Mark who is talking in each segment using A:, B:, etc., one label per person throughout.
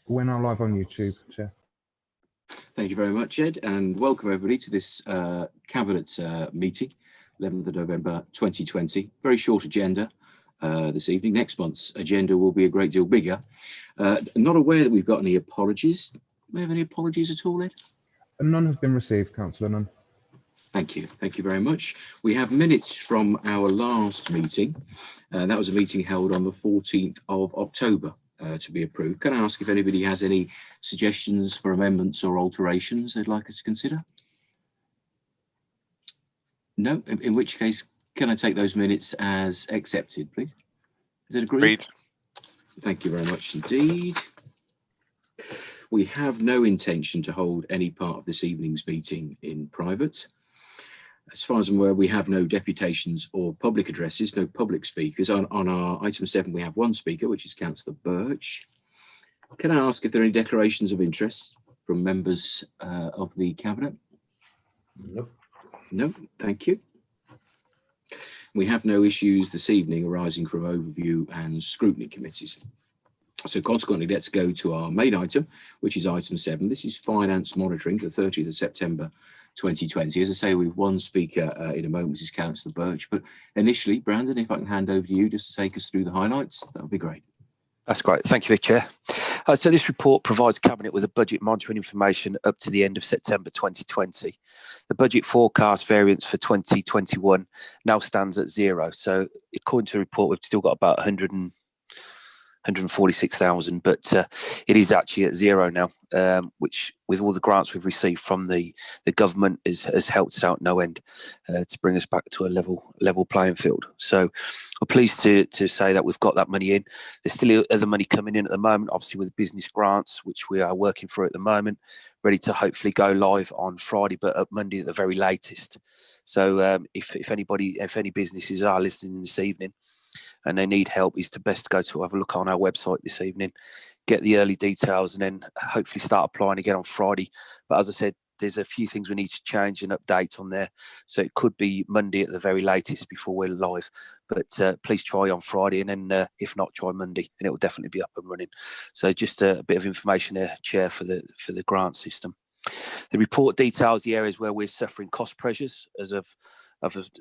A: We're now live on YouTube, Chair.
B: Thank you very much, Ed, and welcome everybody to this Cabinet meeting, 11th of November 2020. Very short agenda this evening. Next month's agenda will be a great deal bigger. Not aware that we've got any apologies. Do we have any apologies at all, Ed?
A: None have been received, Councillor, none.
B: Thank you. Thank you very much. We have minutes from our last meeting. That was a meeting held on the 14th of October. To be approved. Can I ask if anybody has any suggestions for amendments or alterations they'd like us to consider? No, in which case, can I take those minutes as accepted, please? Is it agreed? Thank you very much indeed. We have no intention to hold any part of this evening's meeting in private. As far as I'm aware, we have no deputations or public addresses, no public speakers. On our item 7, we have one speaker, which is Councillor Birch. Can I ask if there are any declarations of interest from members of the Cabinet?
C: Nope.
B: No, thank you. We have no issues this evening arising from overview and scrutiny committees. So consequently, let's go to our main item, which is item 7. This is finance monitoring to the 30th of September 2020. As I say, we've one speaker in a moment, which is Councillor Birch. But initially, Brandon, if I can hand over to you just to take us through the highlights, that would be great.
D: That's great. Thank you, Chair. So this report provides Cabinet with a budget monitoring information up to the end of September 2020. The budget forecast variance for 2021 now stands at 0. So according to the report, we've still got about 146,000, but it is actually at 0 now, which with all the grants we've received from the government has helped us out no end to bring us back to a level playing field. So we're pleased to say that we've got that money in. There's still other money coming in at the moment, obviously with business grants, which we are working through at the moment, ready to hopefully go live on Friday, but at Monday at the very latest. So if any businesses are listening this evening, and they need help, is to best go to have a look on our website this evening, get the early details, and then hopefully start applying again on Friday. But as I said, there's a few things we need to change and update on there. So it could be Monday at the very latest before we're live. But please try on Friday, and then if not, try Monday, and it will definitely be up and running. So just a bit of information there, Chair, for the grant system. The report details the areas where we're suffering cost pressures, as I've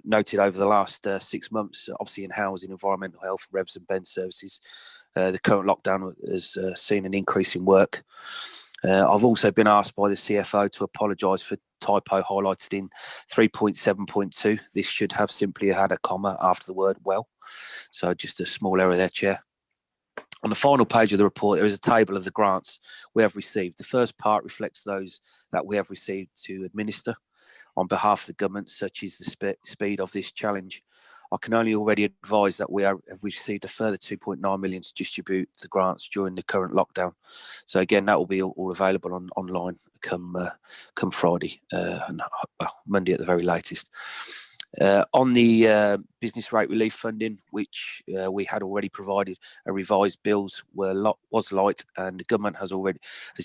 D: noted over the last 6 months, obviously in housing, environmental health, revs and Ben services. The current lockdown has seen an increase in work. I've also been asked by the CFO to apologise for typo highlighted in 3.7.2. This should have simply had a comma after the word well. So just a small error there, Chair. On the final page of the report, there is a table of the grants we have received. The first part reflects those that we have received to administer on behalf of the government, such as the speed of this challenge. I can only already advise that we have received a further 2.9 million to distribute the grants during the current lockdown. So again, that will be all available online come Friday and Monday at the very latest. On the business rate relief funding, which we had already provided, a revised bills was light, and the government has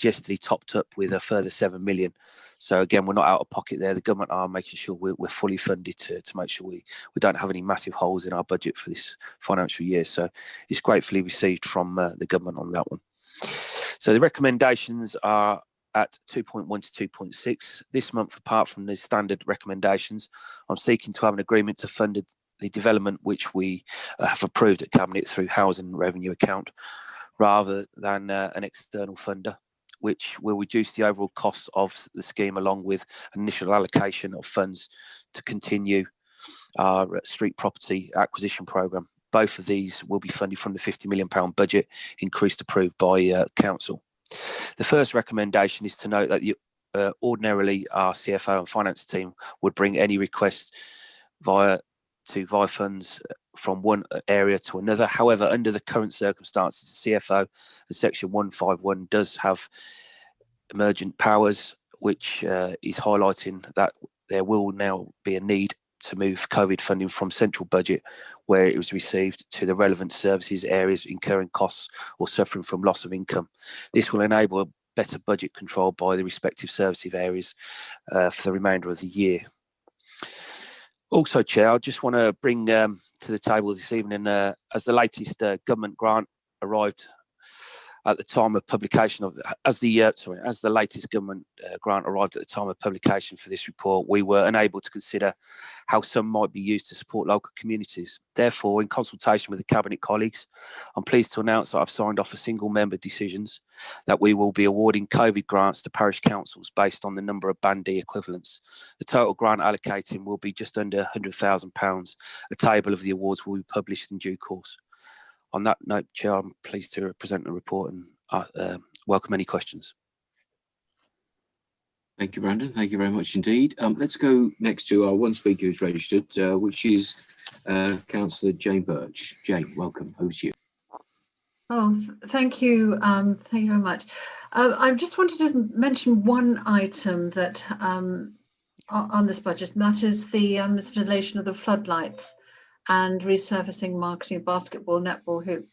D: yesterday topped up with a further 7 million. So again, we're not out of pocket there. The government are making sure we're fully funded to make sure we don't have any massive holes in our budget for this financial year. So it's gratefully received from the government on that one. So the recommendations are at 2.1 to 2.6. This month, apart from the standard recommendations, I'm seeking to have an agreement to fund the development which we have approved at Cabinet through Housing Revenue Account, rather than an external funder, which will reduce the overall costs of the scheme, along with an initial allocation of funds to continue our street property acquisition programme. Both of these will be funded from the £50 million budget increased approved by Council. The first recommendation is to note that ordinarily our CFO and finance team would bring any request via funds from one area to another. However, under the current circumstances, the CFO and Section 151 does have emergent powers, which is highlighting that there will now be a need to move COVID funding from central budget, where it was received, to the relevant services areas incurring costs or suffering from loss of income. This will enable a better budget control by the respective services areas for the remainder of the year. Also, Chair, I just want to bring to the table this evening, as the latest government grant arrived at the time of publication of, as the latest government grant arrived at the time of publication for this report, we were unable to consider how some might be used to support local communities. Therefore, in consultation with the Cabinet colleagues, I'm pleased to announce that I've signed off a single member decisions that we will be awarding COVID grants to parish councils based on the number of Band D equivalents. The total grant allocating will be just under £100,000. A table of the awards will be published in due course. On that note, Chair, I'm pleased to present the report and welcome any questions.
B: Thank you, Brandon. Thank you very much indeed. Let's go next to our one speaker who's registered, which is Councillor Jane Birch. Jane, welcome. Over to you.
C: Oh, thank you. Thank you very much. I just wanted to mention one item that on this budget, and that is the installation of the floodlights and resurfacing, marketing, basketball, netball hoop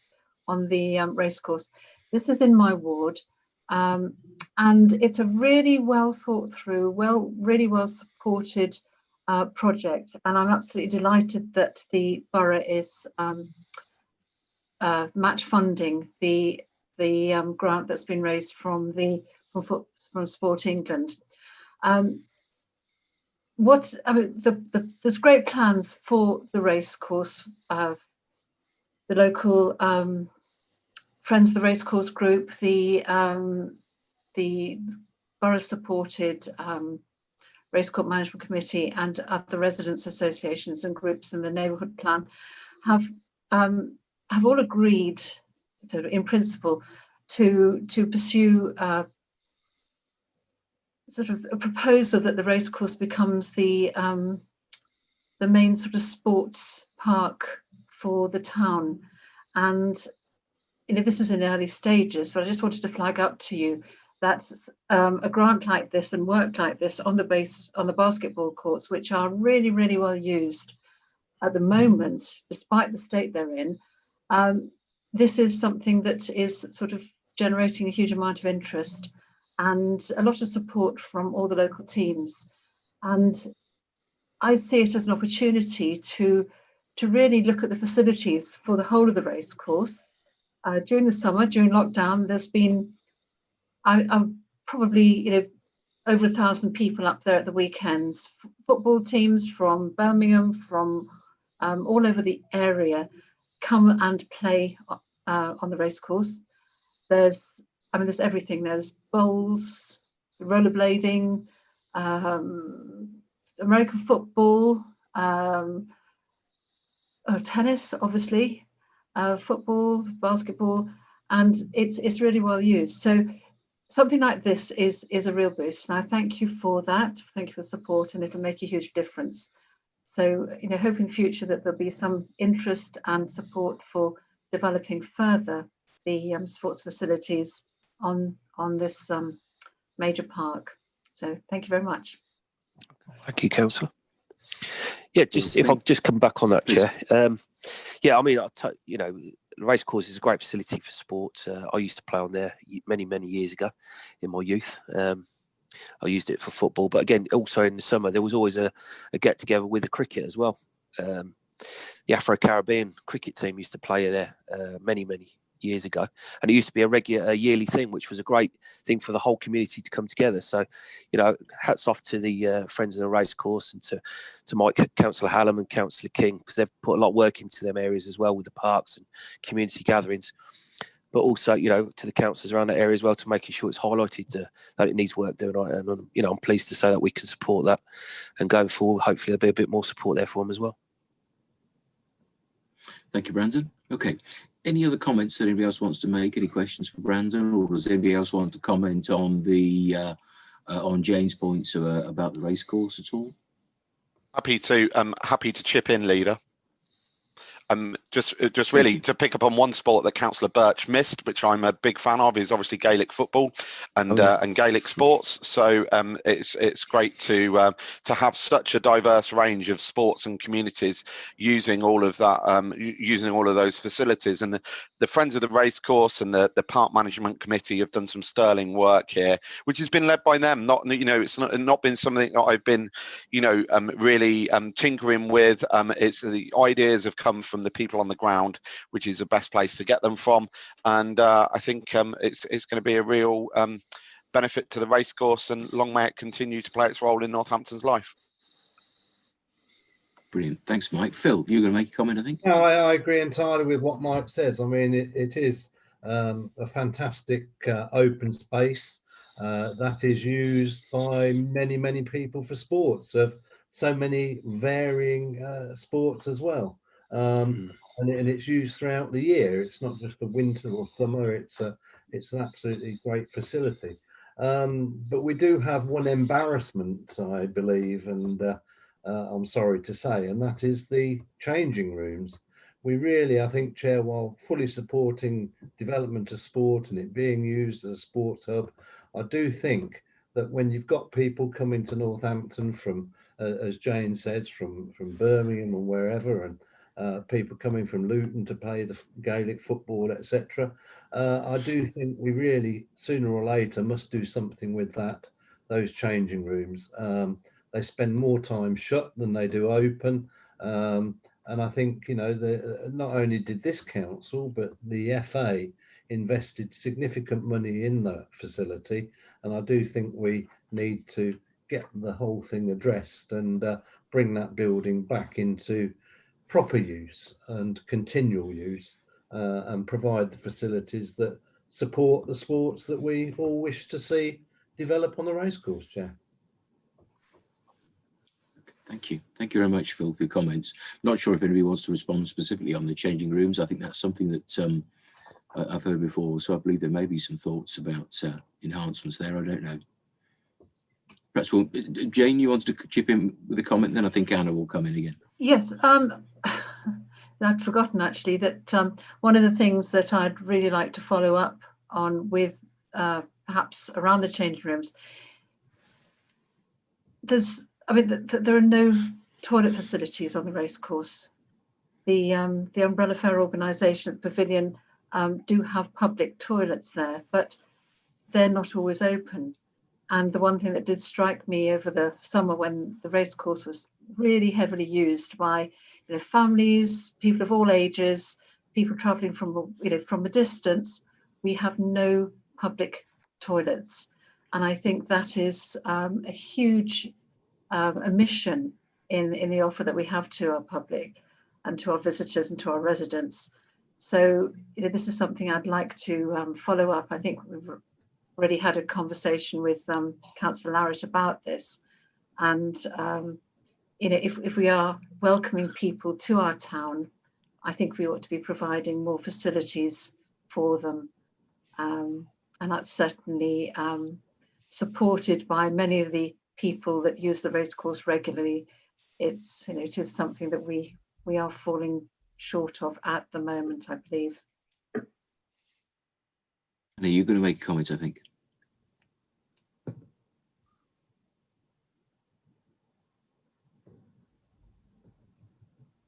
C: on the racecourse. This is in my ward, and it's a really well thought through, really well supported project, and I'm absolutely delighted that the borough is match funding the grant that's been raised from Sport England. There's great plans for the racecourse. The local Friends of the Racecourse group, the borough-supported Racecourse Management Committee, and other residents' associations and groups in the neighbourhood plan have all agreed, sort of in principle, to pursue sort of a proposal that the racecourse becomes the main sort of sports park for the town. And this is in early stages, but I just wanted to flag up to you that a grant like this and work like this on the basketball courts, which are really, really well used at the moment, despite the state they're in. This is something that is sort of generating a huge amount of interest and a lot of support from all the local teams. And I see it as an opportunity to really look at the facilities for the whole of the race course. During the summer, during lockdown, there's been probably over 1,000 people up there at the weekends. Football teams from Birmingham, from all over the area, come and play on the race course. There's everything. There's bowls, rollerblading, American football, tennis, obviously, football, basketball, and it's really well used. So something like this is a real boost, and I thank you for that. Thank you for the support, and it'll make a huge difference. So, hope in future that there'll be some interest and support for developing further the sports facilities on this major park. So, thank you very much.
D: Thank you, Councillor. Yeah, if I just come back on that, Chair. The racecourse is a great facility for sport. I used to play on there many, many years ago in my youth. I used it for football, but again, also in the summer, there was always a get together with the cricket as well. The Afro-Caribbean cricket team used to play there many, many years ago, and it used to be a yearly thing, which was a great thing for the whole community to come together. So, hats off to the Friends of the Racecourse and to Mike, Councillor Hallam and Councillor King, because they've put a lot of work into them areas as well with the parks and community gatherings. But also, to the councillors around that area as well, to making sure it's highlighted that it needs work doing. And I'm pleased to say that we can support that, and going forward, hopefully there'll be a bit more support there for them as well.
B: Thank you, Brandon. Okay. Any other comments that anybody else wants to make? Any questions for Brandon, or does anybody else want to comment on the on Jane's points about the racecourse at all?
E: Happy to chip in, leader. Just really to pick up on one sport that Councillor Birch missed, which I'm a big fan of, is obviously Gaelic football and Gaelic sports. So it's great to have such a diverse range of sports and communities using all of that, using all of those facilities. And the Friends of the Racecourse and the Park Management Committee have done some sterling work here, which has been led by them. It's not been something that I've been really tinkering with. It's the ideas have come from the people on the ground, which is the best place to get them from. And I think it's going to be a real benefit to the racecourse, and long may it continue to play its role in Northampton's life.
B: Brilliant. Thanks, Mike. Phil, you're going to make a comment, I think?
F: No, I agree entirely with what Mike says. I mean, it is a fantastic open space that is used by many people for sports of so many varying sports as well. And it's used throughout the year. It's not just the winter or summer. It's an absolutely great facility. But we do have one embarrassment, I believe, and I'm sorry to say, and that is the changing rooms. We really, I think, Chair, while fully supporting development of sport and it being used as a sports hub, I do think that when you've got people coming to Northampton from, as Jane says, from Birmingham and wherever, and people coming from Luton to play the Gaelic football, etc., I do think we really, sooner or later, must do something with those changing rooms. They spend more time shut than they do open. And I think, you know, not only did this council, but the FA invested significant money in that facility. And I do think we need to get the whole thing addressed and bring that building back into proper use and continual use, and provide the facilities that support the sports that we all wish to see develop on the racecourse, Chair.
B: Thank you. Thank you very much, Phil, for your comments. Not sure if anybody wants to respond specifically on the changing rooms. I think that's something that I've heard before. So I believe there may be some thoughts about enhancements there. I don't know. Perhaps we'll, Jane, you wanted to chip in with a comment, then I think Anna will come in again.
C: Yes, I'd forgotten actually that one of the things that I'd really like to follow up on with perhaps around the changing rooms, there are no toilet facilities on the racecourse. The Umbrella Fair organisation at the Pavilion do have public toilets there, but they're not always open. And the one thing that did strike me over the summer when the racecourse was really heavily used by families, people of all ages, people travelling from from a distance, we have no public toilets, and I think that is a huge omission in the offer that we have to our public and to our visitors and to our residents. So this is something I'd like to follow up. I think we've already had a conversation with Councillor Larritt about this, and if we are welcoming people to our town, I think we ought to be providing more facilities for them, and that's certainly supported by many of the people that use the racecourse regularly. It is something that we are falling short of at the moment, I believe.
B: And you're going to make comments, I think.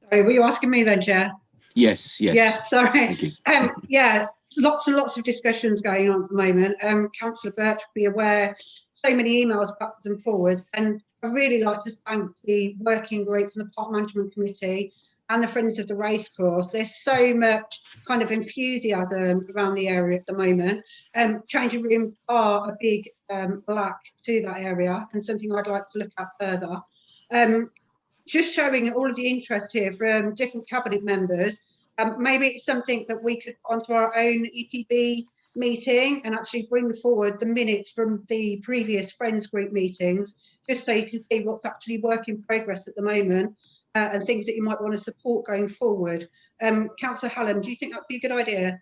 G: Sorry, were you asking me then, Chair?
B: Yes.
G: Yeah, sorry.
B: Thank you.
G: Yeah, lots and lots of discussions going on at the moment. Councillor Birch will be aware, so many emails backwards and forwards, and I'd really like to thank the working group from the Park Management Committee and the Friends of the Racecourse. There's so much kind of enthusiasm around the area at the moment. Changing rooms are a big lack to that area, and something I'd like to look at further. Just showing all of the interest here from different cabinet members. Maybe it's something that we could onto our own EPB meeting and actually bring forward the minutes from the previous Friends group meetings, just so you can see what's actually work in progress at the moment, and things that you might want to support going forward. Councillor Hallam, do you think that would be a good idea?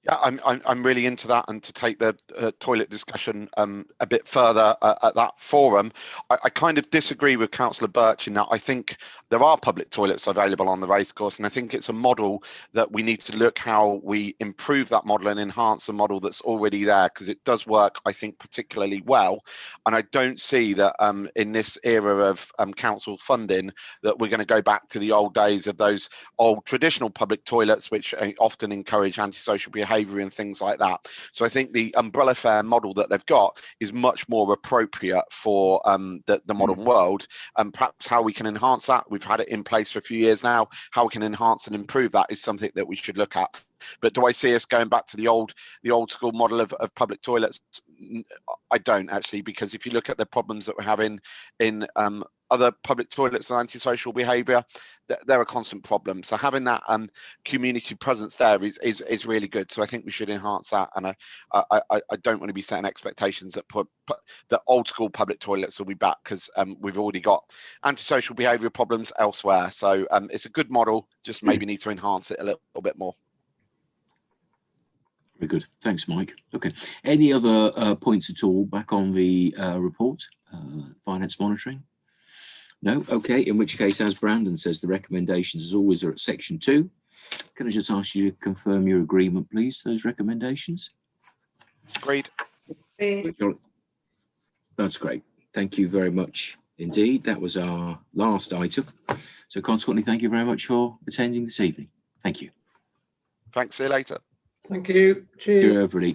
E: Yeah, I'm really into that, and to take the toilet discussion a bit further at that forum. I kind of disagree with Councillor Birch in that I think there are public toilets available on the racecourse, and I think it's a model that we need to look how we improve that model and enhance the model that's already there, because it does work, I think, particularly well. And I don't see that in this era of council funding that we're going to go back to the old days of those old traditional public toilets, which often encourage antisocial behaviour behaviour and things like that. So I think the umbrella fare model that they've got is much more appropriate for the modern world, and perhaps how we can enhance that. We've had it in place for a few years now. How we can enhance and improve that is something that we should look at. But do I see us going back to the old school model of public toilets? I don't actually, because if you look at the problems that we're having in other public toilets and antisocial behaviour, they're a constant problem. So having that community presence there is really good. So I think we should enhance that. And I don't want to be setting expectations that that old school public toilets will be back, because we've already got antisocial behaviour problems elsewhere. So it's a good model, just maybe need to enhance it a little bit more.
B: Very good. Thanks, Mike. Okay. Any other points at all back on the report, finance monitoring? No? Okay. In which case, as Brandon says, the recommendations, as always, are at section 2. Can I just ask you to confirm your agreement, please, to those recommendations?
E: Agreed.
B: That's great. Thank you very much indeed. That was our last item. So consequently, thank you very much for attending this evening. Thank you.
E: Thanks. See you later.
F: Thank you. Cheers.
B: Cheers, everybody.